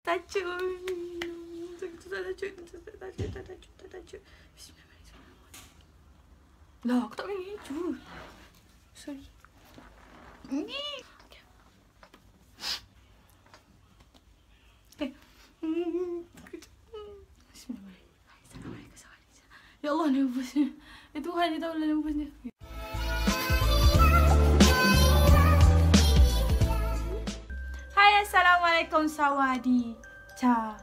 Tajuk. Tajuk. Lah, aku tak boleh keju. Sorry. Okay. Ya Allah, nervousnya. Ya Tuhan, dia tahu lah nervousnya. Hai, Assalamualaikum, Sawadi. Cha.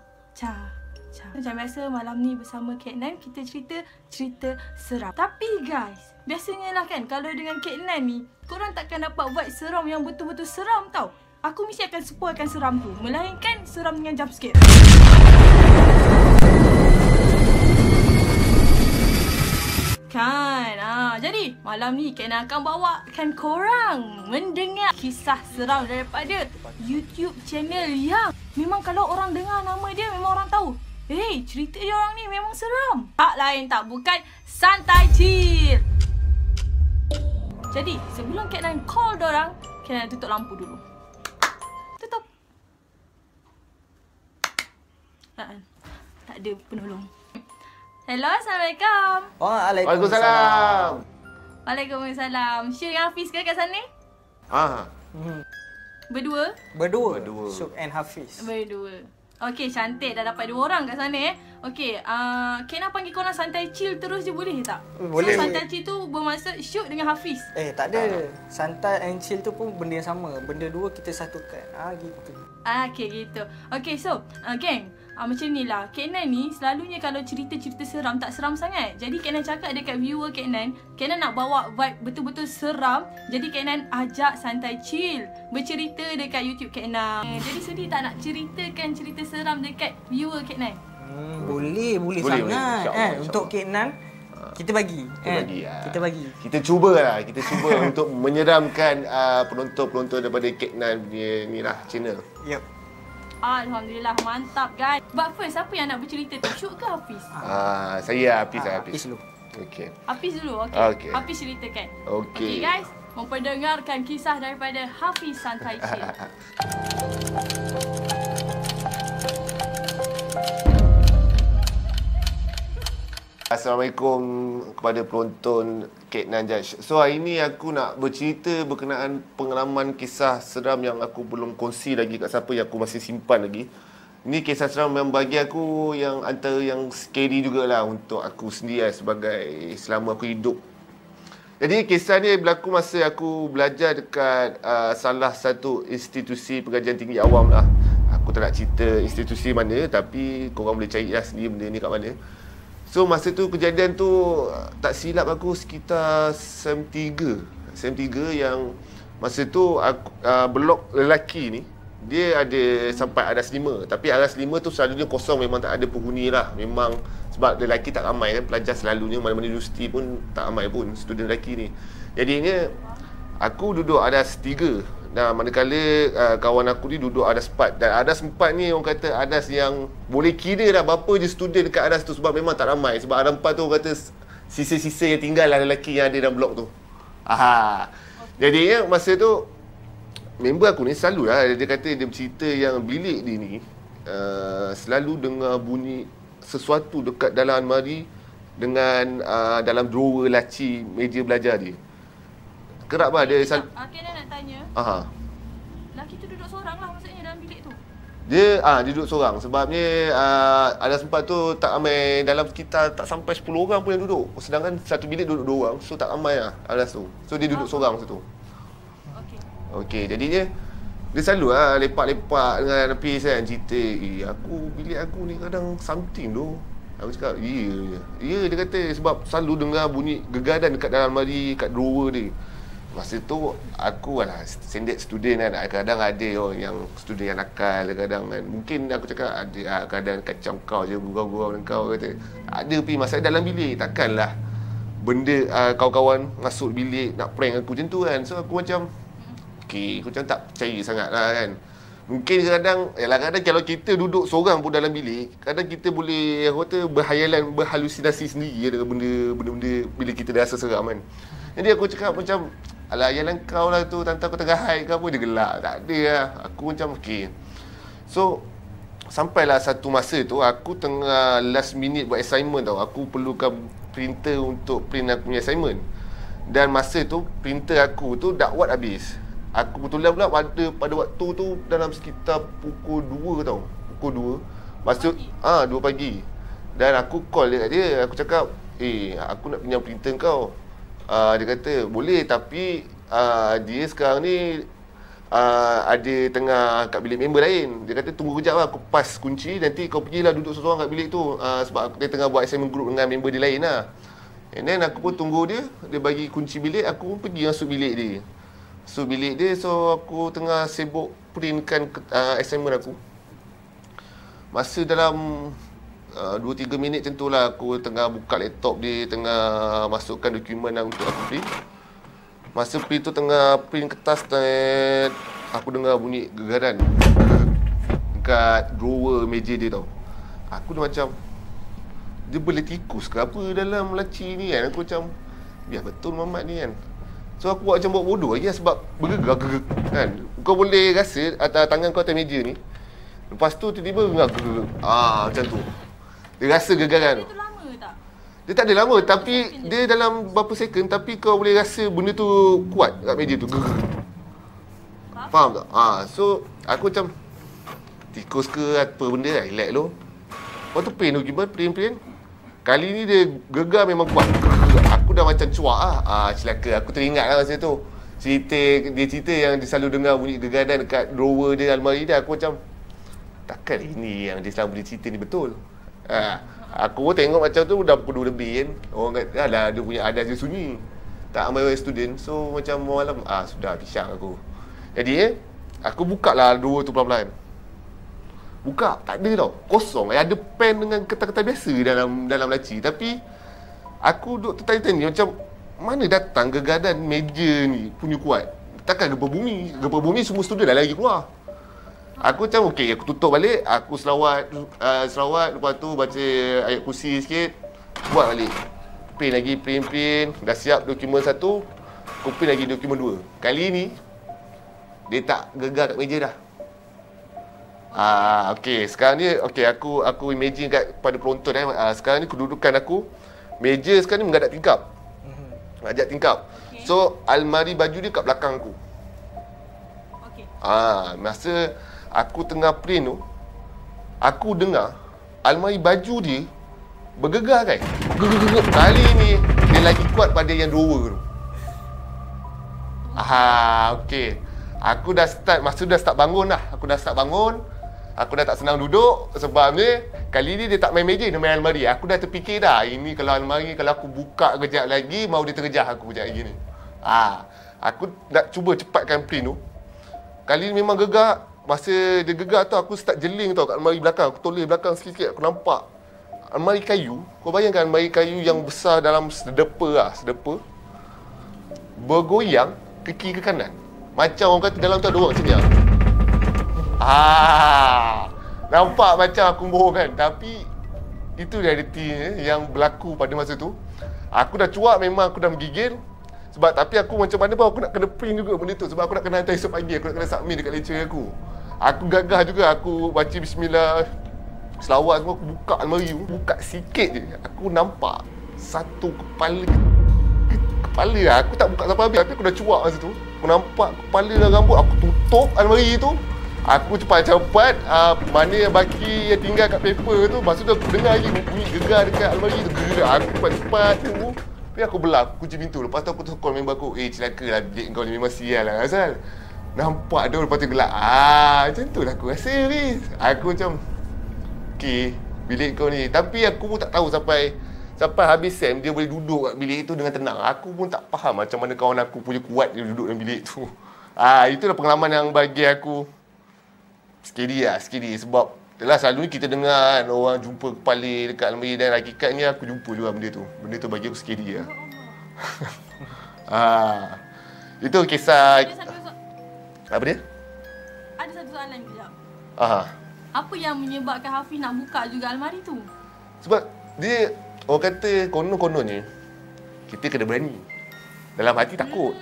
Macam biasa, malam ni bersama Kak Nan, kita cerita seram. Tapi guys, biasanya lah kan, kalau dengan Kak Nan ni, korang takkan dapat vibe seram yang betul-betul seram tau. Aku mesti akan spoilkan seram tu, melainkan seram dengan jump scare. Kan, jadi malam ni Kak Nan akan bawakan korang mendengar kisah seram daripada YouTube channel yang memang kalau orang dengar nama dia memang orang tahu. Hey, cerita dia orang ni memang seram. Tak lain tak bukan Santai Chill. Jadi, sebelum Kak Nan call dorang, Kak Nan tutup lampu dulu. Tutup. Tak ada penolong. Hello, Assalamualaikum. Waalaikumsalam. Waalaikumsalam. Syed dengan Hafiz ke kat sana? Berdua? Berdua. Syuk and Hafiz. Berdua. Okey, cantik. Dah dapat 2 orang kat sana Okey, Kak Nan panggil korang Santai Chill terus je boleh tak? Boleh. So, Santai Chill tu bermaksud Syuk dengan Hafiz. Tak ada. Santai and chill tu pun benda yang sama. Benda dua kita satukan. Gitu. Okey, gitu. Okey, so, geng. Macam ni lah, Kak Nan ni selalunya kalau cerita-cerita seram tak seram sangat. Jadi Kak Nan cakap dekat viewer Kak Nan nak bawa vibe betul-betul seram. Jadi Kak Nan ajak Santai Chill bercerita dekat YouTube Kak Nan. Jadi sedih tak nak ceritakan cerita seram dekat viewer Kak Nan? Boleh sangat. Untuk Kak Nan kita bagi. Kita bagi. Kita cuba untuk menyeramkan penonton-penonton daripada Kak Nan punya ni lah channel. Yep. Alhamdulillah, mantap guys. But first, siapa yang nak bercerita tu? Syuk ke Hafiz? Saya Hafiz. Hafiz dulu. Okey. Hafiz dulu, okey. Okey. Hafiz ceritakan. Okey. Okey guys, memperdengarkan kisah daripada Hafiz Santai Chill. Assalamualaikum kepada penonton Kak Nan Judge. So hari ni aku nak bercerita berkenaan pengalaman kisah seram yang aku belum kongsi lagi kat siapa, yang aku masih simpan lagi. Ini kisah seram yang bagi aku yang antara yang scary jugalah untuk aku sendiri sebagai selama aku hidup. Jadi kisah ni berlaku masa aku belajar dekat salah satu institusi pengajian tinggi awam lah. Aku tak nak cerita institusi mana, tapi korang boleh cari lah sendiri benda ni kat mana. So masa tu kejadian tu tak silap aku sekitar SEM 3 yang masa tu aku, blok lelaki ni dia ada sampai aras 5, tapi aras 5 tu selalunya kosong, memang tak ada penghuni lah. Memang sebab lelaki tak ramai kan, pelajar selalunya mana-mana universiti pun tak ramai pun student lelaki ni. Jadinya aku duduk aras 3. Nah, manakala kawan aku ni duduk adas 4. Dan adas 4 ni orang kata adas yang boleh kira dah berapa je student dekat adas tu, sebab memang tak ramai. Sebab adas 4 tu orang kata sisa-sisa yang tinggal lah lelaki yang ada dalam blok tu. Jadi masa tu member aku ni selalu lah, dia kata dia bercerita yang bilik dia ni selalu dengar bunyi sesuatu dekat dalam almari dengan dalam drawer laci meja belajar dia. Kerap lah dia Kak Nan nak tanya. Lelaki tu duduk seorang lah maksudnya dalam bilik tu? Dia duduk seorang. Sebabnya ada sempat tu tak ramai, dalam sekitar tak sampai 10 orang pun yang duduk. Sedangkan satu bilik duduk 2 orang. So tak ramai lah alas tu. So dia duduk seorang situ. Okey, jadinya dia selalu lah lepak-lepak dengan Hafiz kan, cerita, aku bilik aku ni kadang something tu. Aku cakap, ya dia kata sebab selalu dengar bunyi gegadan dekat dalam almari, kat drawer dia. Masa tu aku lah standard student kan. Kadang ada orang yang student yang nakal kadang kan. Mungkin aku cakap ada kadang kacau kau je, gurau-gurau dengan kau kata. Tak ada pi, masalah dalam bilik. Takkanlah benda kawan-kawan masuk bilik nak prank aku macam tu kan. So aku macam aku macam tak percaya sangat lah kan. Mungkin kadang kalau kita duduk seorang pun dalam bilik, kadang kita boleh berhayalan, berhalusinasi sendiri dengan benda-benda bila kita dah rasa seram kan. Jadi aku cakap macam, alah yalah kau lah tu, tante aku tengah hide ke apa, dia gelak. Tak ada lah. Aku macam So sampailah satu masa tu aku tengah last minute buat assignment tau. Aku perlukan printer untuk print aku punya assignment. Dan masa tu printer aku tu dakwat habis. Aku kebetulan pula pada waktu tu dalam sekitar pukul 2 tau. Pukul 2. Maksud 2 pagi. Dan aku call dia, aku cakap, aku nak pinjam printer kau. Dia kata, boleh tapi dia sekarang ni ada tengah kat bilik member lain. Dia kata tunggu kejap lah, aku pass kunci, nanti kau pergilah duduk seorang kat bilik tu. Sebab dia tengah buat assignment group dengan member dia lain lah. And then aku pun tunggu dia, dia bagi kunci bilik, aku pun pergi masuk bilik dia. So bilik dia, so aku tengah sibuk printkan assignment aku. Masa dalam 2-3 minit macam tu lah, aku tengah buka laptop dia, tengah masukkan dokumen untuk aku print. Masa print tu tengah print kertas, aku dengar bunyi gegaran dekat drawer meja dia tau. Aku dah macam, dia boleh tikus ke apa dalam laci ni kan. Aku macam, biar betul Muhammad ni kan. So aku buat macam buat bodoh lagi sebab bergegar kan. Kau boleh rasa atas tangan kau atas meja ni. Lepas tu tiba-tiba gegar. Macam tu. Dia rasa gegaran tu. Itu lama tak? Dia tak ada lama, tapi dia dalam berapa second, tapi kau boleh rasa benda tu kuat kat meja tu. Faham tak? So aku macam tikus ke apa benda lah, relax lu. Lepas tu print dokumen, print. Kali ni dia gegar memang kuat. Aku dah macam cuak lah. Celaka, aku teringat lah masa tu. Dia cerita yang dia selalu dengar bunyi gegaran dekat drawer dia, almari dia. Aku macam, takkan ini yang dia selalu boleh cerita ni betul. Aku pun tengok macam tu dah pukul 2 lebih kan. Orang kata, alah dia punya adas dia sunyi. Tak ambil student. So macam malam, sudah pisang aku. Jadi aku buka lah drawer tu pelan-pelan. Buka, tak ada tau. Kosong. Ada pen dengan kertas-kertas biasa dalam laci. Tapi aku duduk tertanya-tanya macam, mana datang gegaran meja ni punya kuat? Takkan gempa bumi. Gempa bumi semua student dah lagi keluar. Aku macam okey, aku tutup balik, aku selawat, lepas tu baca ayat kursi sikit, buat balik. Print, dah siap dokumen 1, aku print lagi dokumen 2. Kali ni dia tak gegar kat meja dah. Okey, sekarang ni aku imagine pada penonton sekarang ni kedudukan aku, meja sekarang ni menghadap tingkap. Menghadap tingkap. Okay. So almari baju dia kat belakang aku. Okey. Masa aku tengah print tu, aku dengar almari baju dia bergegar kan. Kali ni dia lagi kuat pada yang drawer tu. Okey. Aku dah start bangun dah. Aku dah tak senang duduk sebab ni kali ni dia tak main meja, dia main almari. Aku dah terfikir dah, ini kalau almari kalau aku buka kejap lagi mau dia terjah aku kejap lagi ni. Aku nak cuba cepatkan print tu. Kali ni memang gegar. Masa dia gegar tu aku start jeling tau kat almari belakang. Aku toleh belakang sikit-sikit, aku nampak almari kayu. Kau bayangkan almari kayu yang besar dalam sedepa bergoyang ke kiri ke kanan. Macam orang kata dalam tu ada orang macam ni. Nampak macam aku bohong kan. Tapi itu realiti yang berlaku pada masa tu. Aku dah cuak, memang aku dah menggigil. Tapi aku macam mana pun aku nak kena print juga benda tu. Sebab aku nak kena hantar esok pagi, aku nak kena submit dekat lecturer aku. Aku gagah juga, aku baca bismillah, selawat semua, aku buka almari tu. Buka sikit je, aku nampak satu kepala lah. Aku tak buka sampai habis, tapi aku dah cuak masa tu. Aku nampak kepala dan rambut, aku tutup almari tu. Aku cepat-cepat, mana yang baki yang tinggal kat paper tu. Lepas tu aku dengar lagi bunyi gegar dekat almari tu. Aku cepat-cepat tunggu. Tapi aku belah, kunci pintu. Lepas tu aku call member aku, celaka lah, bilik kau ni memang sial lah Azal. Nampak tu lepas tu gelak. Macam tu lah aku rasa ni. Aku macam, okey, bilik kau ni. Tapi aku pun tak tahu sampai habis sem dia boleh duduk kat bilik tu dengan tenang. Aku pun tak faham macam mana kawan aku punya kuat dia duduk dalam bilik tu. Itulah pengalaman yang bagi aku scary. Sebab yelah, selalu ni kita dengar kan, orang jumpa kepala dekat almari, dan hakikatnya aku jumpa juga benda tu. Benda tu bagi aku scary lah. Itu kisah. Apa dia? Ada satu soalan kejap. Apa yang menyebabkan Hafiz nak buka juga almari tu? Sebab dia, orang kata konon-kononnya kita kena berani. Dalam hati takut.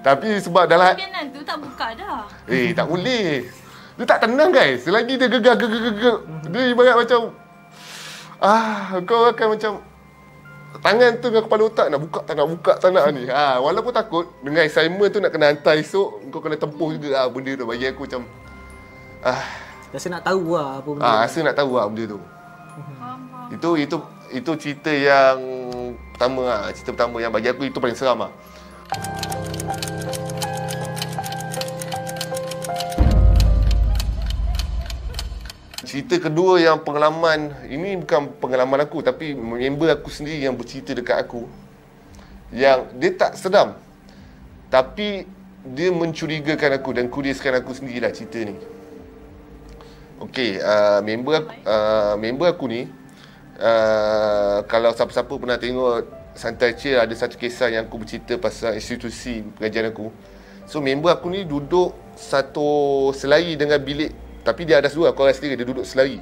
Tapi sebab dalam kanan tu tak buka dah. Tak boleh. Dia tak tenang guys. Selagi dia gegar. Dia ibarat macam kau akan macam tangan tu dengan kepala otak nak buka tak nak ni. Walaupun takut dengan assignment tu nak kena hantar esok, kau kena tempuh juga benda tu. Bagi aku macam rasa nak tahu lah apa benda. Rasa nak tahu lah benda tu. Itu cerita yang pertama lah. Cerita pertama yang bagi aku itu paling seram lah. Cerita kedua yang pengalaman, ini bukan pengalaman aku tapi member aku sendiri yang bercerita dekat aku. Yang dia tak seram tapi dia mencurigakan aku dan kudiskan aku sendirilah cerita ni. Okey, member aku ni kalau siapa-siapa pernah tengok Santai Chill, ada satu kisah yang aku bercerita pasal institusi pengajian aku. So member aku ni duduk satu selari dengan bilik, tapi dia ada dua, aku rasa dia duduk selari.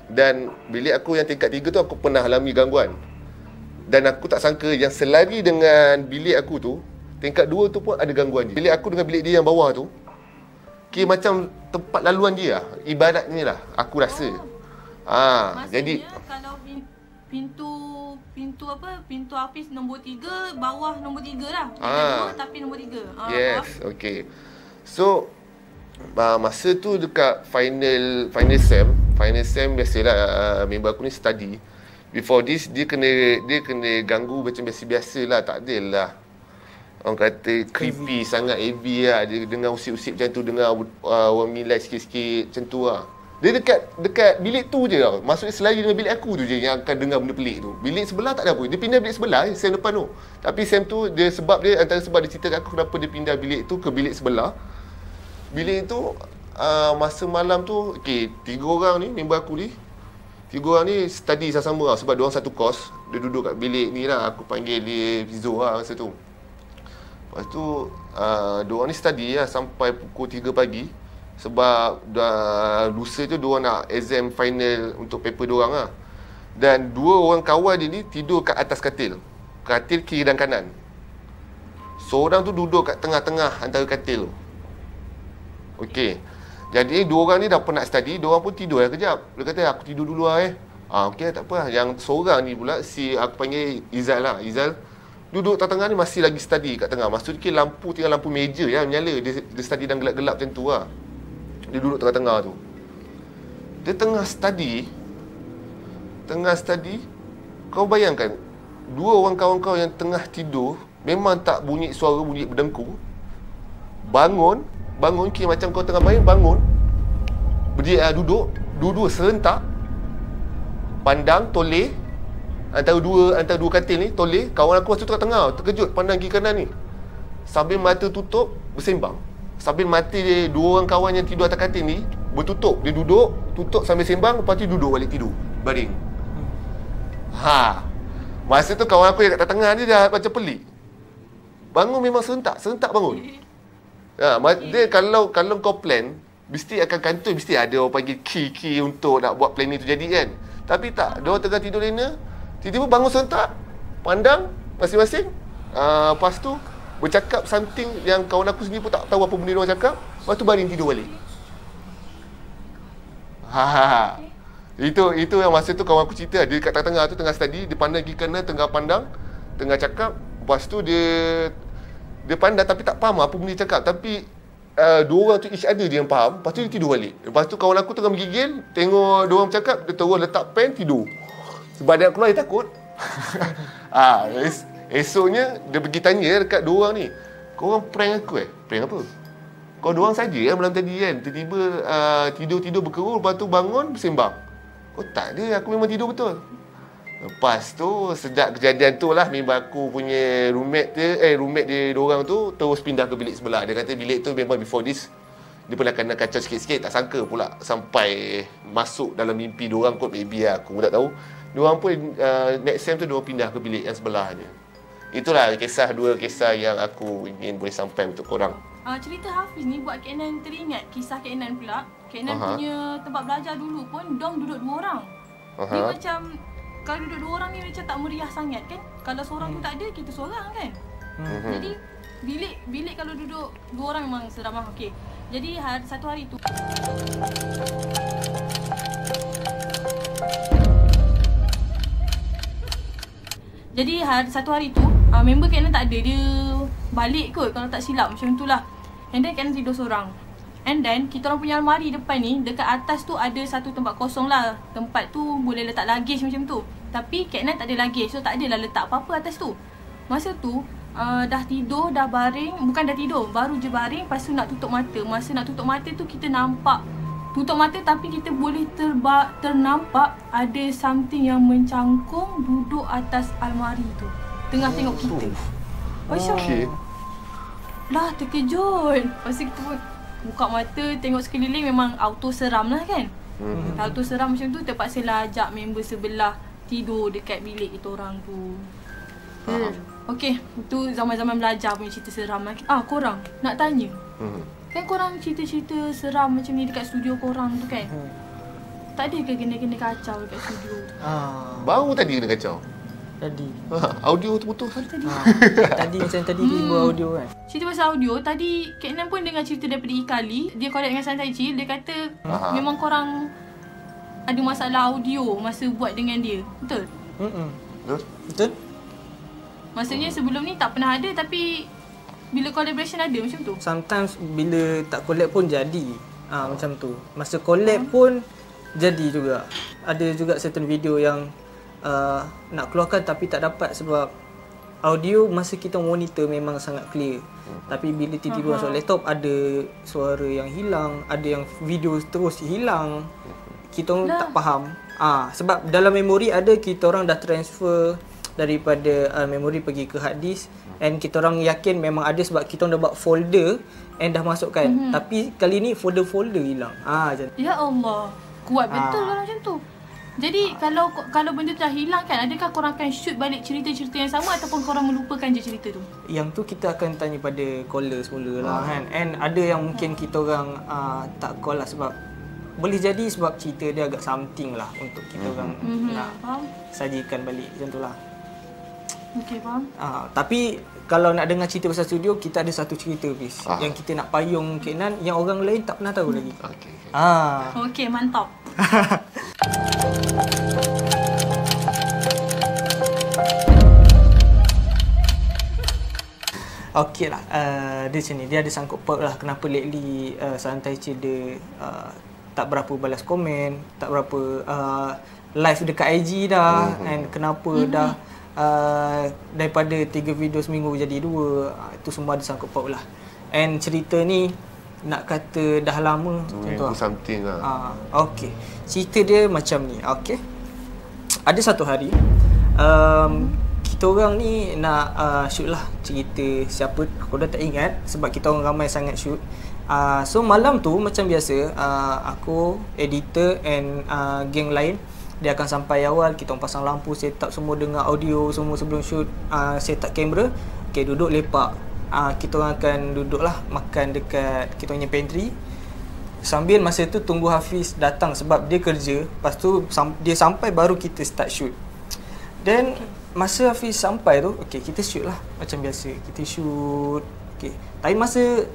Dan bilik aku yang tingkat 3 tu aku pernah alami gangguan. Dan aku tak sangka yang selari dengan bilik aku tu, tingkat 2 tu pun ada gangguan dia. Bilik aku dengan bilik dia yang bawah tu, macam tempat laluan dia lah. Ibarat ni lah, aku rasa. Jadi kalau pintu habis nombor 3, bawah nombor 3 lah. Tingkat 2 tapi nombor 3. Yes, okey. So masa tu dekat final sem biasalah member aku ni study. Before this dia kena ganggu macam biasa-biasalah, tak adalah orang kata creepy sangat, heavy lah. Dia dengar usik-usik macam tu, dengar orang milai sikit-sikit macam tu lah. Dia dekat bilik tu je tau. Maksudnya selari dengan bilik aku tu je yang akan dengar benda pelik tu. Bilik sebelah tak ada apa. Dia pindah bilik sebelah sem depan tu. Tapi sem tu antara sebab dia cerita kat aku kenapa dia pindah bilik tu ke bilik sebelah. Bilik tu masa malam tu, okey, 3 orang ni member aku ni. 3 orang ni study sama-sama lah, sebab diorang satu kos. Dia duduk kat bilik ni lah, aku panggil dia Fizo lah masa tu. Lepas tu diorang ni study lah sampai pukul 3 pagi. Sebab lusa tu diorang nak exam final untuk paper diorang lah. Dan 2 orang kawan dia ni tidur kat atas katil. Katil kiri dan kanan. Seorang tu duduk kat tengah-tengah antara katil tu. Okey. Jadi 2 orang ni dah penat study, 2 orang pun tidur lah kejap. Dia kata aku tidur dulu lah okey tak apa. Yang seorang ni pula aku panggil Izal lah. Izal duduk tengah ni masih lagi study kat tengah. Maksudnya tinggal lampu meja yang menyala. Dia study dan gelap-gelap macam tu lah. Dia duduk tengah-tengah tu. Dia tengah study. Kau bayangkan 2 orang kawan kau yang tengah tidur, memang tak bunyi suara bunyi berdengkur. Bangun macam kau tengah bangun. Berdiri duduk, dua-dua serentak. Pandang toleh antara dua katil ni, toleh. Kawan aku masa tu kat tengah, terkejut pandang kiri kanan ni. Sambil mata tutup bersembang. Sambil mata dia 2 orang kawan yang tidur atas katil ni bertutup. Dia duduk, tutup sambil sembang, lepas tu duduk balik tidur, baring. Masa tu kawan aku yang kat tengah ni dah macam pelik. Bangun memang serentak bangun. Dia kalau kau plan, mesti akan kantor, mesti ada orang panggil key untuk nak buat plan ni tu jadi kan. Tapi tak, dia orang tengah tidur lena, tiba-tiba bangun serentak, pandang masing-masing. Lepas tu bercakap something yang kawan aku sendiri pun tak tahu apa benda dia orang cakap. Lepas tu baring tidur balik. Itu yang masa tu kawan aku cerita, dia kat tengah tu tengah study, dia pandang kiri kanan, tengah pandang, tengah cakap. Lepas tu dia pandang tapi tak faham apa benda dia cakap. Tapi 2 orang tu each other dia yang faham. Lepas tu dia tidur balik. Lepas tu kawan aku tengah menggigil, tengok 2 orang bercakap, dia terus letak pen, tidur. Sebab dia keluar, dia takut. Esoknya dia pergi tanya dekat 2 orang ni, korang prank aku Prank apa? Kau 2 orang saja malam tadi kan, tiba-tiba tidur berkerur, lepas tu bangun bersembang. Oh tak ada, aku memang tidur betul. Lepas tu sejak kejadian tu lah, member aku punya roommate dia 2 orang tu terus pindah ke bilik sebelah. Dia kata bilik tu memang before this dia pernah kena kacau sikit-sikit, tak sangka pula sampai masuk dalam mimpi 2 orang kot, maybe aku tak tahu. 2 orang pun next time tu 2 orang pindah ke bilik yang sebelahnya. Itulah 2 kisah yang aku ingin boleh sampai untuk korang. Cerita Hafiz ni buat Kak Nan teringat kisah Kak Nan pula. Kak Nan punya tempat belajar dulu pun dong duduk 2 orang. Dia macam kalau duduk 2 orang ni macam tak meriah sangat kan. Kalau seorang tu tak ada, kita seorang kan. Jadi bilik kalau duduk 2 orang memang seram lah. Okey. Jadi satu hari tu satu hari tu member Kak Nan tak ada. Dia balik kot kalau tak silap, macam tu lah. And then Kak Nan tidur seorang. And then kita orang punya almari depan ni, dekat atas tu ada satu tempat kosong lah. Tempat tu boleh letak luggage macam tu. Tapi Kak Nan tak ada luggage, so tak adalah letak apa-apa atas tu. Masa tu dah tidur, dah baring. Bukan dah tidur, baru je baring. Lepas tu nak tutup mata. Masa nak tutup mata tu kita nampak, tutup mata tapi kita boleh ternampak ada something yang mencangkung duduk atas almari tu, tengah tengok kita. Macam lah, terkejut. Lepas tu kita pun buka mata, tengok sekeliling, memang auto seram lah kan. Auto seram macam tu, terpaksalah ajak member sebelah tidur dekat bilik kita orang tu. Okey, itu zaman-zaman belajar punya cerita seram lah. Korang nak tanya, kan korang cerita-cerita seram macam ni dekat studio korang tu kan, tak ada ke kena kacau dekat studio tu? Baru tadi kena kacau. Tadi audio terputus tadi. Tadi macam tadi tiba audio kan. Cerita pasal audio, tadi Kak Nan pun dengar cerita daripada Ikali. Dia collab dengan Santai Chill. Dia kata memang korang ada masalah audio masa buat dengan dia. Betul? Betul? Maksudnya sebelum ni tak pernah ada, tapi bila collaboration ada macam tu? Sometimes bila tak collab pun jadi. Macam tu. Masa collab pun jadi juga. Ada juga certain video yang nak keluarkan tapi tak dapat sebab audio masa kita monitor memang sangat clear. Tapi bila tiba-tiba masuk laptop ada suara yang hilang, ada yang video terus hilang. Kita orang tak faham. Sebab dalam memori ada, kita orang dah transfer daripada memori pergi ke hard disk, and kita orang yakin memang ada sebab kita orang dah buat folder and dah masukkan. Tapi kali ni folder-folder hilang. Macam ya Allah, kuat betul kalau macam tu. Jadi kalau benda tu dah hilang kan, adakah korang akan shoot balik cerita-cerita yang sama ataupun korang melupakan je cerita tu? Yang tu kita akan tanya pada caller semula lah kan. And ada yang mungkin kita orang tak call lah sebab boleh jadi sebab cerita dia agak something lah untuk kita orang nak sajikan balik macam tu lah. Okey, faham. Tapi kalau nak dengar cerita pasal studio, kita ada satu cerita bis yang kita nak payung Kak Nan yang orang lain tak pernah tahu lagi. Okey, mantap. Okey lah, dia macam ni, dia ada sangkut paut lah kenapa lately Santai Chill dia tak berapa balas komen, tak berapa live dekat IG dah, and kenapa dah daripada 3 video seminggu jadi 2. Itu semua ada sangkut paut lah. And cerita ni nak kata dah lama contoh something lah. Okey, cerita dia macam ni. Okey, ada satu hari kita orang ni nak shoot lah cerita siapa, aku dah tak ingat sebab kita orang ramai sangat shoot. So malam tu macam biasa, aku, editor and geng lain, dia akan sampai awal, kita pasang lampu, set up semua, dengar audio semua sebelum shoot, set up kamera. Okay, duduk lepak. Kita orang akan duduk lah makan dekat kita punya pantry. Sambil masa tu tunggu Hafiz datang sebab dia kerja. Lepas tu dia sampai baru kita start shoot. Dan masa Hafiz sampai tu, okay, kita shoot lah macam biasa. Kita shoot. Okay, tapi masa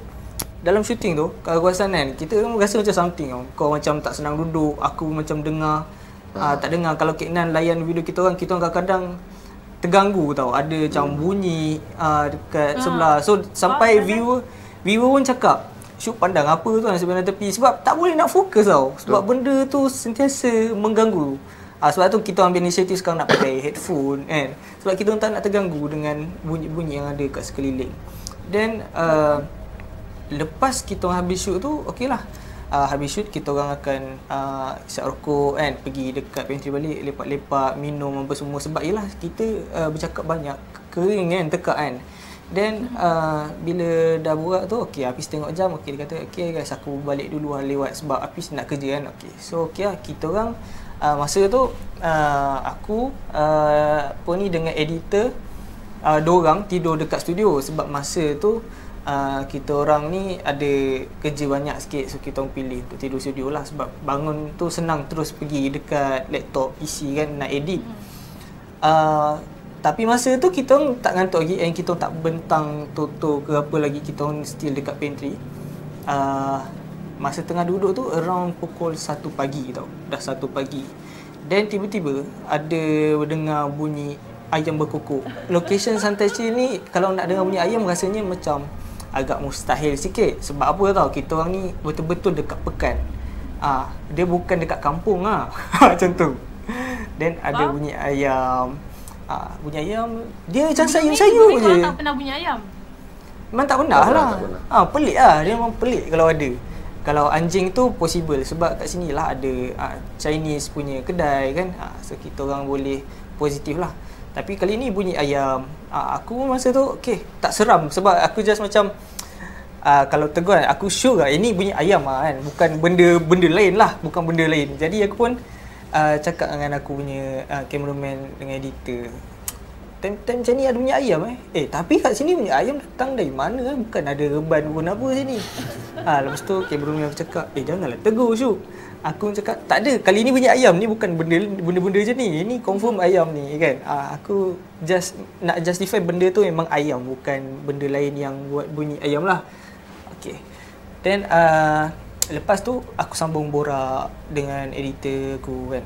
dalam shooting tu, kalau aku rasa kan, kita rasa macam something tau. Kau macam tak senang duduk, aku macam dengar tak dengar. Kalau Kak Nan layan video kita orang kadang-kadang terganggu tau. Ada macam bunyi dekat sebelah. So sampai viewer pun cakap, "Syuk, pandang apa tu sebenarnya tepi." Sebab tak boleh nak fokus tau. Sebab benda tu sentiasa mengganggu. Sebab tu kita ambil inisiatif sekarang nak pakai headphone kan. Sebab kita tak nak terganggu dengan bunyi-bunyi yang ada kat sekeliling. Dan lepas kita habis shoot tu, okey lah. Habis shoot kita orang akan isap rokok kan, pergi dekat pantry balik, lepak-lepak, minum apa semua. Sebab yelah kita bercakap banyak, kering kan, tekak kan. Then bila dah buat tu, okey, Hafiz tengok jam, okey, dia kata, "Okey guys, aku balik dulu lah lewat sebab Hafiz nak kerja kan." Okey, so okey lah, kita orang masa tu aku dengan editor, dua orang tidur dekat studio sebab masa tu kita orang ni ada kerja banyak sikit, so kita orang pilih untuk tidur studio lah sebab bangun tu senang terus pergi dekat laptop PC kan nak edit. Tapi masa tu kita orang tak ngantuk lagi, and kita orang tak bentang toto ke apa lagi, kita orang still dekat pantry. masa tengah duduk tu around pukul 1 pagi tau. Dah 1 pagi. Dan tiba-tiba ada dengar bunyi ayam berkokok. Location Santai Chill ni kalau nak dengar bunyi ayam rasanya macam agak mustahil sikit. Sebab apa tau, kita orang ni betul-betul dekat pekan. Dia bukan dekat kampung macam tu. Dan ada bunyi ayam. Bunyi ayam dia macam sayur-sayur je. Kau tak pernah bunyi ayam? Memang tak pernah lah. Pelik lah. Dia memang pelik kalau ada. Kalau anjing tu possible sebab kat sini lah ada Chinese punya kedai kan. So kita orang boleh positif lah. Tapi kali ni bunyi ayam. Aku masa tu tak seram sebab aku just macam kalau tegur aku sure lah ini bunyi ayam kan. Bukan benda lain lah. Bukan benda lain. Jadi aku pun cakap dengan aku punya cameraman dengan editor. Time macam ni ada bunyi ayam tapi kat sini bunyi ayam datang dari mana kan? Bukan ada reban pun apa sini. Lepas tu cameraman aku cakap, janganlah tegur Syuk. Aku cakap, tak ada, kali ni bunyi ayam ni bukan benda-benda je ni. Ini confirm ayam ni kan. Aku just nak justify benda tu memang ayam, bukan benda lain yang buat bunyi ayam lah. Okay. Then lepas tu aku sambung borak dengan editor aku kan.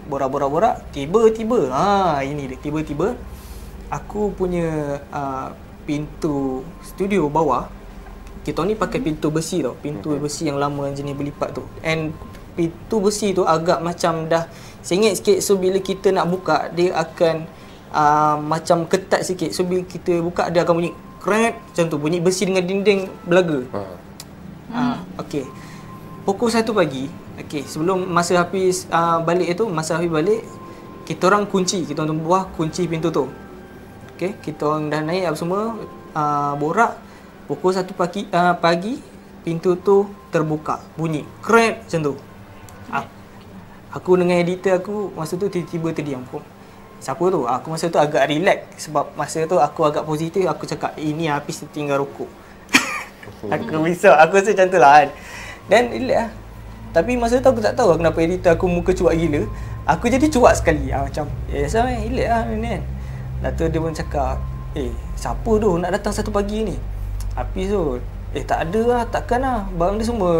Borak-borak tiba-tiba ini dia, tiba-tiba aku punya pintu studio bawah, kita ni pakai pintu besi tau. Pintu besi yang lama jenis berlipat tu. And pintu besi tu agak macam dah sengit sikit. So bila kita nak buka, dia akan macam ketat sikit. So bila kita buka, dia akan bunyi crack macam tu. Bunyi besi dengan dinding belaga. Okay. Pukul 1 pagi, sebelum masa Hafiz balik tu, kita orang kunci. Kita orang buah kunci pintu tu. Kita orang dah naik apa semua, borak. Pukul 1 pagi, pintu tu terbuka. Bunyi crack macam tu. Aku dengan editor aku masa tu tiba-tiba terdiam. Siapa tu? Aku masa tu agak relax sebab masa tu aku agak positif. Aku cakap, ini Hafiz tertinggal rokok. Aku risau. Aku rasa macam tu lah kan. Dan relax lah. Tapi masa tu aku tak tahu kenapa editor aku muka cuak gila. Aku jadi cuak sekali. Macam, asal relax lah ni kan. Lepas tu dia pun cakap, siapa tu nak datang 1 pagi ni? Hafiz tu. Tak ada lah, takkan lah. Barang dia semua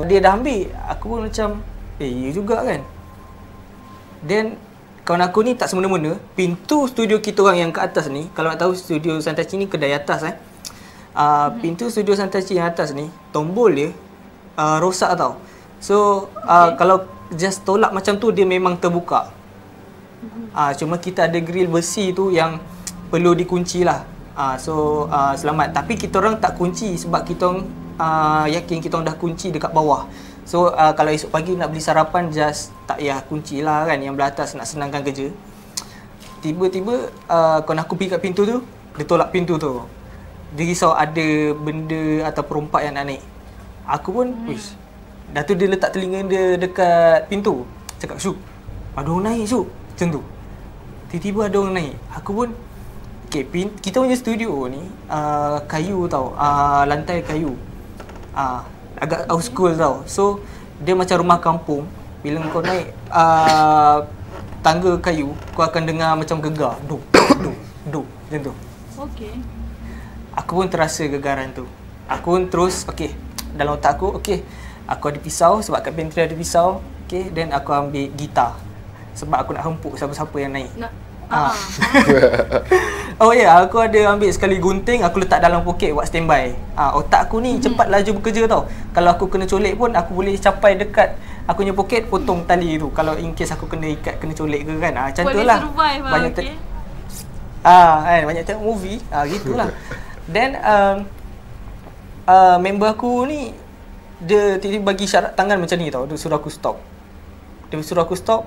dia dah ambil. Aku pun macam, ya juga kan. Then kawan aku ni tak semena-mena. Pintu studio kita orang yang ke atas ni, kalau nak tahu studio Santai Chill ni kedai atas pintu studio Santai Chill yang atas ni, tombol dia rosak tau. So kalau just tolak macam tu, dia memang terbuka. Cuma kita ada grill besi tu yang perlu dikunci lah. Selamat. Tapi kita orang tak kunci sebab kita orang yakin kita orang dah kunci dekat bawah. So kalau esok pagi nak beli sarapan, just tak payah kunci lah kan, yang belah atas nak senangkan kerja. Tiba-tiba kawan aku pergi kat pintu tu, dia tolak pintu tu. Dia risau ada benda atau perompak yang nak naik. Aku pun dah tu dia letak telinga dia dekat pintu. Cakap, Syuk, ada orang naik Syuk. Macam tu. Tiba-tiba ada orang naik. Aku pun kita punya studio ni kayu tau. Lantai kayu. Agak old school tau. So dia macam rumah kampung. Bila kau naik tangga kayu, kau akan dengar macam gegar. Duk, duk, duk. Macam tu. Okay. Aku pun terasa gegaran tu. Aku pun terus, dalam otak aku, aku ada pisau sebab kat pantry ada pisau. Then aku ambil gitar sebab aku nak hempuk siapa-siapa yang naik. Aku ada ambil sekali gunting, aku letak dalam poket buat standby. Otak aku ni cepat laju bekerja tau. Kalau aku kena colek pun, aku boleh capai dekat aku punya poket, potong tali tu. Kalau in case aku kena ikat, kena colek ke kan. Macam tu lah. Banyak banyak tengok movie. Gitulah. Then member aku ni, dia tiba-tiba bagi isyarat tangan macam ni tau. Dia suruh aku stop.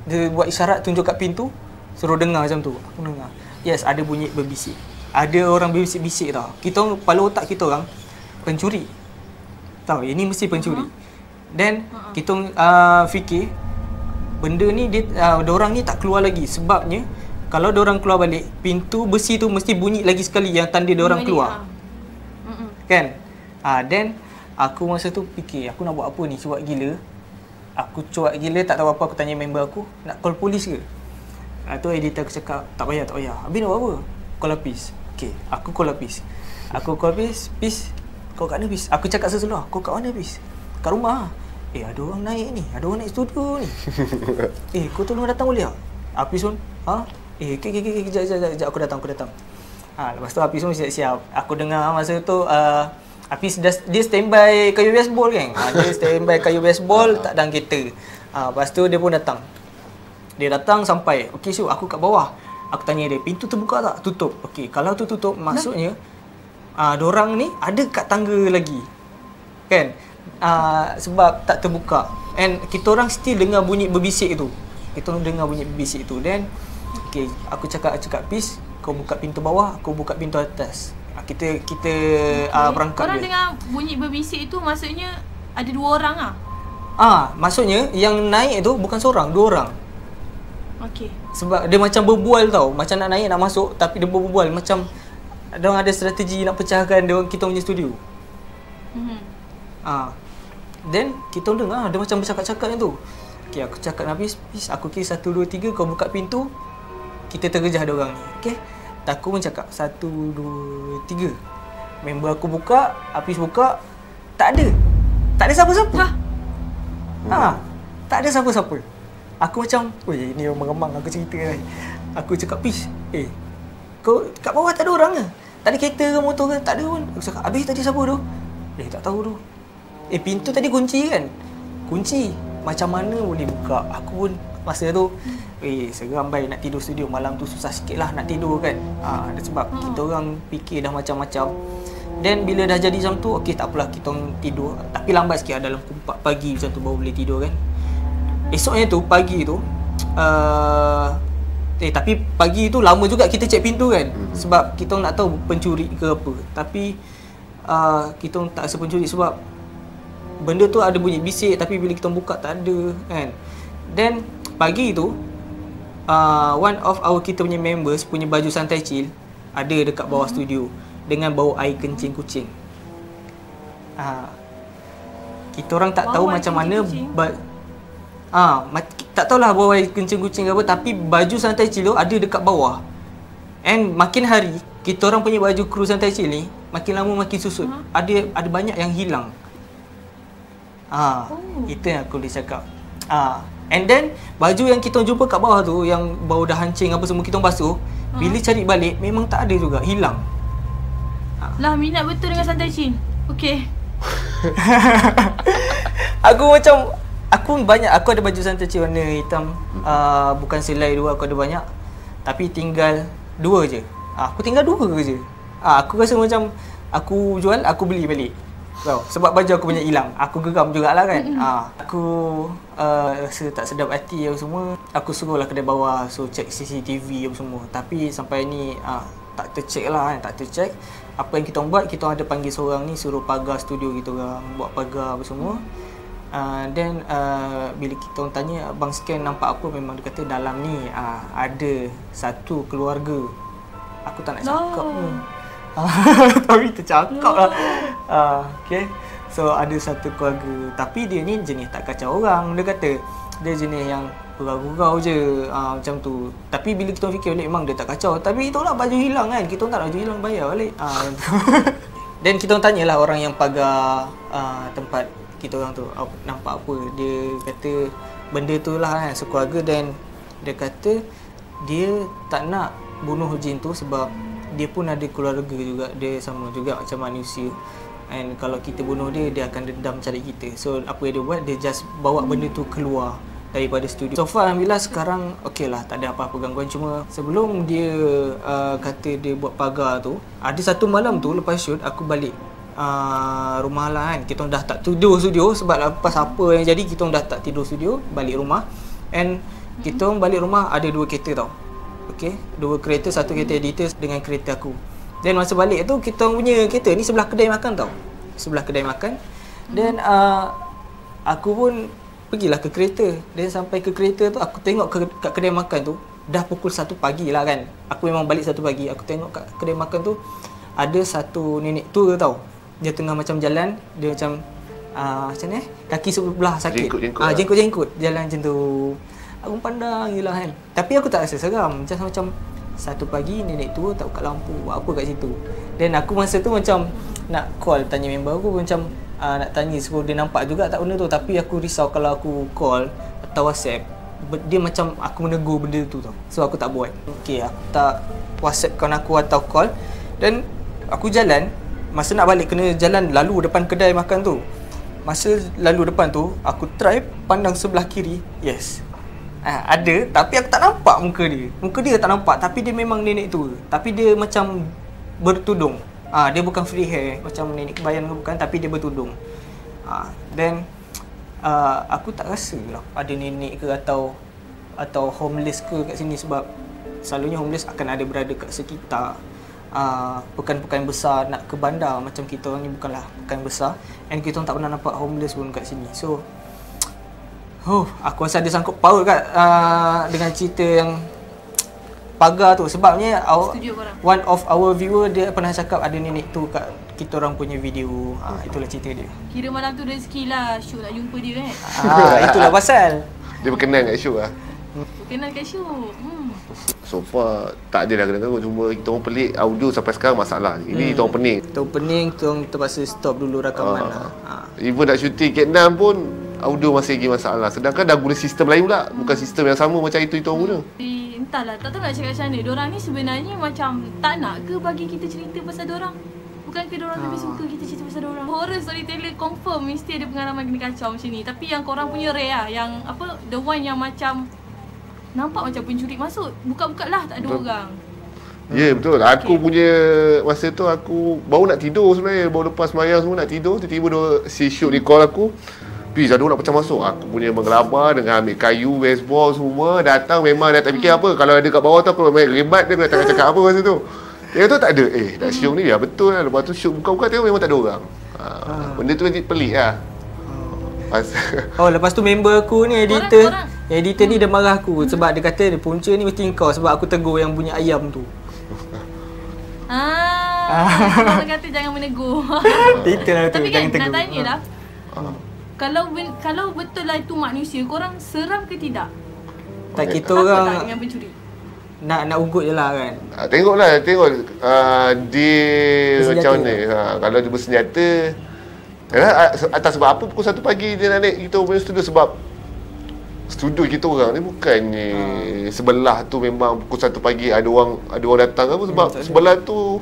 Dia buat isyarat tunjuk kat pintu, suruh dengar macam tu. Aku dengar. Yes, ada bunyi berbisik. Ada orang berbisik-bisik tau. Kita kepala otak kita orang pencuri. Tahu, ini mesti pencuri. Then kita fikir benda ni dia orang ni tak keluar lagi. Sebabnya kalau dia orang keluar balik, pintu besi tu mesti bunyi lagi sekali yang tanda dia orang keluar. Kan? Then aku masa tu fikir, aku nak buat apa ni, cuak gila. Aku cuak gila, tak tahu apa. Aku tanya member aku, nak call polis ke? Tu editor aku cakap, tak payah. Habis nak buat apa? Call Hafiz. Aku call Hafiz. Peace, Kau kat mana Hafiz? Aku cakap seseluar, kau kat mana Hafiz? Kat rumah. Ada orang naik ni, ada orang naik studio ni. Kau tolong datang boleh tak? Hafiz pun, kejap, aku datang. Lepas tu Hafiz pun siap-siap. Aku dengar masa tu Hafiz dia standby kayu baseball kan. Dia standby kayu baseball tak dalam kereta. Lepas tu dia pun datang. Dia datang sampai, okey Syuk, aku kat bawah. Aku tanya dia, pintu terbuka tak? Tutup. Okey, kalau tu tutup, maksudnya dorang ni ada kat tangga lagi. Kan? Sebab tak terbuka. And kita orang still dengar bunyi berbisik tu. Then, okey, aku cakap Hafiz, kau buka pintu bawah, aku buka pintu atas. Kita berangkat. Korang dengar bunyi berbisik itu maksudnya ada 2 orang ah? Maksudnya yang naik tu bukan seorang, 2 orang. Okey. Sebab dia macam berbual tau. Macam nak naik nak masuk tapi dia berbual macam diorang ada strategi nak pecahkan kita punya studio. Then kita dengar dia macam bercakap-cakap macam tu. Okey, aku cakap dengan Hafiz, aku kira 1 2 3 kau buka pintu. Kita tergejah dia orang ni. Okey. Aku pun cakap 1 2 3. Member aku buka, Hafiz buka, tak ada. Tak ada siapa-siapa. Tak ada siapa-siapa. Aku macam, ni remang-remang aku cerita kan. Aku cakap, Hafiz, kau kat bawah tak ada orang ke? Tak ada kereta ke motor ke? Tak ada pun. Aku cakap, habis tadi siapa tu? Tak tahu tu. Pintu tadi kunci kan? Kunci. Macam mana boleh buka? Aku pun masa tu, seram baik nak tidur studio. Malam tu susah sikit lah nak tidur kan. Sebab kita orang fikir dah macam-macam. Dan bila dah jadi macam tu, okey tak apalah kita orang tidur. Tapi lambat sikit dalam pukul 4 pagi macam tu baru boleh tidur kan. Esoknya tu, pagi tu tapi pagi tu lama juga kita cek pintu kan. Sebab kita nak tahu pencuri ke apa. Tapi kita tak rasa pencuri sebab benda tu ada bunyi bisik. Tapi bila kita buka tak ada kan. Then pagi tu one of kita punya members punya baju santai chill ada dekat bawah studio dengan bau air kencing kucing. Kita orang tak tahu macam mana tak tahulah bau air kencing kucing ke apa, tapi baju santai chill tu ada dekat bawah. And makin hari kita orang punya baju kru santai chill ni makin lama makin susut. Ada banyak yang hilang. Itu yang aku boleh cakap. And then baju yang kita jumpa kat bawah tu yang bau dah hancing apa semua kita basuh, bila cari balik memang tak ada juga, hilang. Lah minat betul dengan santai chill. Okey. Aku ada baju santai chill warna hitam. Bukan selai 2 aku ada banyak. Tapi tinggal 2 je. Aku tinggal 2 je. Aku rasa macam aku jual, aku beli balik. Sebab baju aku banyak hilang. Aku geram jugalah kan. Aku rasa tak sedap hati apa semua. Aku suruhlah kedai bawah check CCTV apa semua. Tapi sampai ni tak tercheck lah kan. Tak tercheck. Apa yang kita buat, kita ada panggil seorang ni suruh pagar studio kita orang, buat pagar apa semua. Then bila kita tanya abang scan nampak apa, memang dia kata dalam ni ada satu keluarga. Aku tak nak cakap ni. Tapi tercakap lah. Okay. So ada satu keluarga. Tapi dia ni jenis tak kacau orang. Dia kata dia jenis yang gurau-gurau je, macam tu. Tapi bila kita fikir balik memang dia tak kacau. Tapi itulah baju hilang kan. Kita tak baju hilang bayar balik. Dan kita tanyalah orang yang pagar tempat kita orang tu nampak apa. Dia kata benda tu lah kan, sekeluarga. Dan dia kata dia tak nak bunuh jin tu sebab dia pun ada keluarga juga. Dia sama juga macam manusia. And kalau kita bunuh dia, dia akan dendam cari kita. So apa yang dia buat, dia just bawa benda tu keluar daripada studio. So far alhamdulillah sekarang okey lah, tak ada apa-apa gangguan. Cuma sebelum dia kata dia buat pagar tu, ada satu malam tu lepas shoot aku balik rumah lah kan. Kita dah tak tidur studio sebab lepas apa yang jadi kita dah tak tidur studio, balik rumah. And kita balik rumah ada 2 kereta tau. Okey, 2 kereta, satu kereta editor dengan kereta aku. Dan masa balik tu kita punya kereta ni sebelah kedai makan tau. Sebelah kedai makan. Dan aku pun pergilah ke kereta. Dan sampai ke kereta tu aku tengok kat kedai makan tu dah pukul 1 pagi lah kan. Aku memang balik 1 pagi. Aku tengok kat kedai makan tu ada satu nenek tua tau. Dia tengah macam jalan, dia macam macam ni kaki sebelah sakit. Jengkut-jengkut jalan macam tu. Aku pandang je lah kan. Tapi aku tak rasa seram. Macam 1 pagi nenek tua tak buka lampu, buat apa kat situ. Dan aku masa tu macam nak call tanya member aku macam nak tanya suruh dia nampak juga tak benda tu, tapi aku risau kalau aku call atau WhatsApp dia macam aku menegur benda tu tau. So aku tak buat. Okey, aku tak WhatsApp kawan aku atau call. Dan aku jalan, masa nak balik kena jalan lalu depan kedai makan tu. Masa lalu depan tu, aku try pandang sebelah kiri. Yes, ada, tapi aku tak nampak muka dia. Muka dia tak nampak, tapi dia memang nenek tua. Tapi dia macam bertudung. Dia bukan free hair macam nenek kebayan ke bukan, tapi dia bertudung. Then aku tak rasa lah ada nenek ke atau homeless ke kat sini, sebab selalunya homeless akan ada berada kat sekitar pekan-pekan besar. Nak ke bandar macam kita orang ni bukanlah pekan besar, and kita orang tak pernah nampak homeless pun kat sini. So aku rasa ada sangkut paut kat dengan cerita yang pagar tu. Sebabnya one of our viewer dia pernah cakap ada nenek tu kat kita orang punya video. Itulah cerita dia. Kira malam tu rezeki lah Syuk nak jumpa dia kan. Itulah pasal Dia berkenan kat Syuk lah. Berkenan kat Syuk. So far tak ada dah kena teruk. Cuma kita orang pelik audio sampai sekarang masalah. Ini kita orang pening. Kita orang pening, kita orang terpaksa stop dulu rakaman Even nak syuting Cat 6 pun audio masih lagi masalah. Sedangkan dah guna sistem lain pula. Bukan sistem yang sama macam itu orang guna. Entahlah, tak tahu nak cakap macam mana. Diorang ni sebenarnya macam tak nak ke bagi kita cerita pasal diorang? Bukan ke diorang lebih suka kita cerita pasal diorang? Horror storyteller confirm mesti ada pengalaman kena kacau macam ni. Tapi yang korang punya rare lah. Yang apa, the one yang macam nampak macam pencuri masuk. Buka-buka lah tak ada orang. Ya betul. Aku punya masa tu aku baru nak tidur sebenarnya. Baru lepas semayang semua nak tidur. Tiba-tiba si Syuk ni call aku. Fiz, ada orang macam masuk. Aku punya menggelabah dengan ambil kayu, baseball semua. Datang memang dah tak fikir apa. Kalau ada kat bawah tu aku main rebat dia tak cakap apa masa tu. Dia tu tak ada. Dah Syuk ni ya betul lah. Lepas tu Syuk buka-buka tengok memang tak ada orang. Benda tu pelik lah. Lepas tu member aku ni editor ni dia marah aku sebab dia kata dia punca ni mesti kau sebab aku tegur yang bunyi ayam tu. Orang kata jangan menegur. Itulah tu. Tapi kan nak tanya lah. Kalau betul lah itu manusia, korang seram ke tidak? Tak, kita orang tak dengan pencuri? Nak ugut je lah kan. Tengok dia macam mana. Kalau dia bersenjata atas sebab apa pukul 1 pagi dia nak naik kita punya studio. Sebab studio kita orang ni bukannya sebelah tu memang pukul 1 pagi ada orang datang apa. Sebab sebelah tu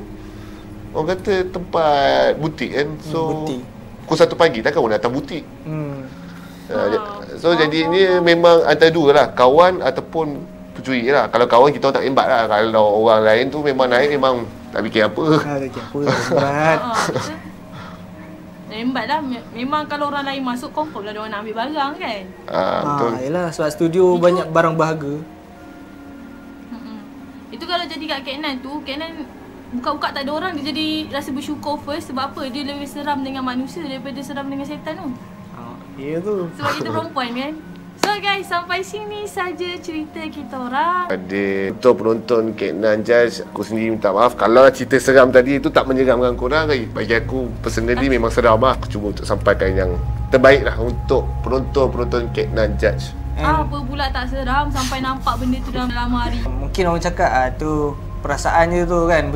orang kata tempat butik kan. So pukul 1 pagi takkan orang datang butik. So jadinya memang antara dua lah, kawan ataupun pencuri lah. Kalau kawan kita orang tak rembat lah. Kalau orang lain tu memang naik memang tak fikir apa. Tak fikir apa. Rembat lah. Memang kalau orang lain masuk confirm lah dia orang nak ambil barang kan. Betul. Yelah sebab studio itu, banyak barang berharga. Itu kalau jadi kat Cat 9 tu, Cat 9 buka-buka tak ada orang, dia jadi rasa bersyukur first. Sebab apa? Dia lebih seram dengan manusia daripada seram dengan setan tu. Ya tu. Sebab kita perempuan kan. So guys, sampai sini saja cerita kita orang. Untuk penonton Cat 9 Judge, aku sendiri minta maaf kalau cerita seram tadi itu tak menyeramkan korang. Bagi aku personally memang seram lah. Aku cuba untuk sampaikan yang terbaik lah untuk penonton Cat 9 Judge. Apa pula tak seram sampai nampak benda tu dalam hari. Mungkin orang cakap tu perasaan je tu kan,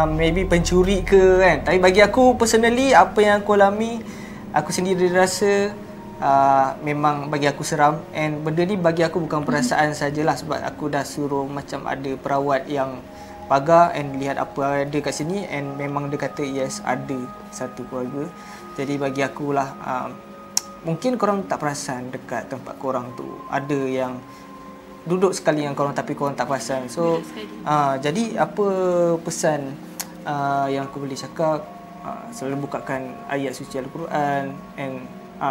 maybe pencuri ke kan. Tapi bagi aku personally, apa yang aku alami, aku sendiri rasa memang bagi aku seram. And benda ni bagi aku bukan perasaan sajalah, sebab aku dah suruh macam ada perawat yang pagar and lihat apa ada kat sini, and memang dia kata yes, ada satu keluarga. Jadi bagi aku lah, mungkin korang tak perasan dekat tempat korang tu ada yang duduk sekali yang korang tapi korang tak perasan. So jadi apa pesan yang aku boleh cakap, selalu bukakan ayat suci Al-Quran, and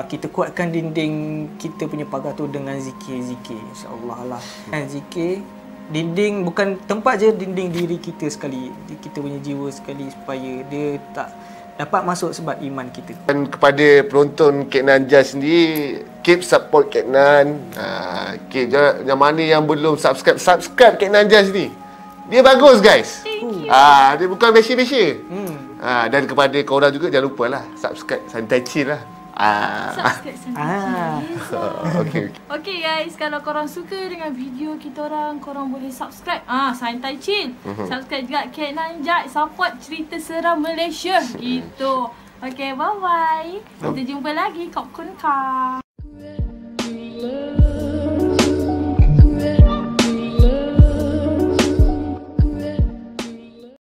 kita kuatkan dinding kita punya pagar tu dengan zikir-zikir, insya-Allah lah. Dan zikir dinding bukan tempat je, dinding diri kita sekali, kita punya jiwa sekali, supaya dia tak dapat masuk sebab iman kita. Dan kepada penonton Cat 9 Judge sendiri, keep support Cat 9. Keep yang mana yang belum subscribe Cat 9 Judge ni. Dia bagus guys. Dia bukan besi-besi. Dan kepada korang juga jangan lupa lah subscribe Santai Chill lah. Subscribe Okey. Okay guys, kalau korang suka dengan video kita orang, korang boleh subscribe Santai Chill. Subscribe juga Kek Nanjat, support cerita seram Malaysia gitu. Okay, bye bye. Kita jumpa lagi. Kop kun ka.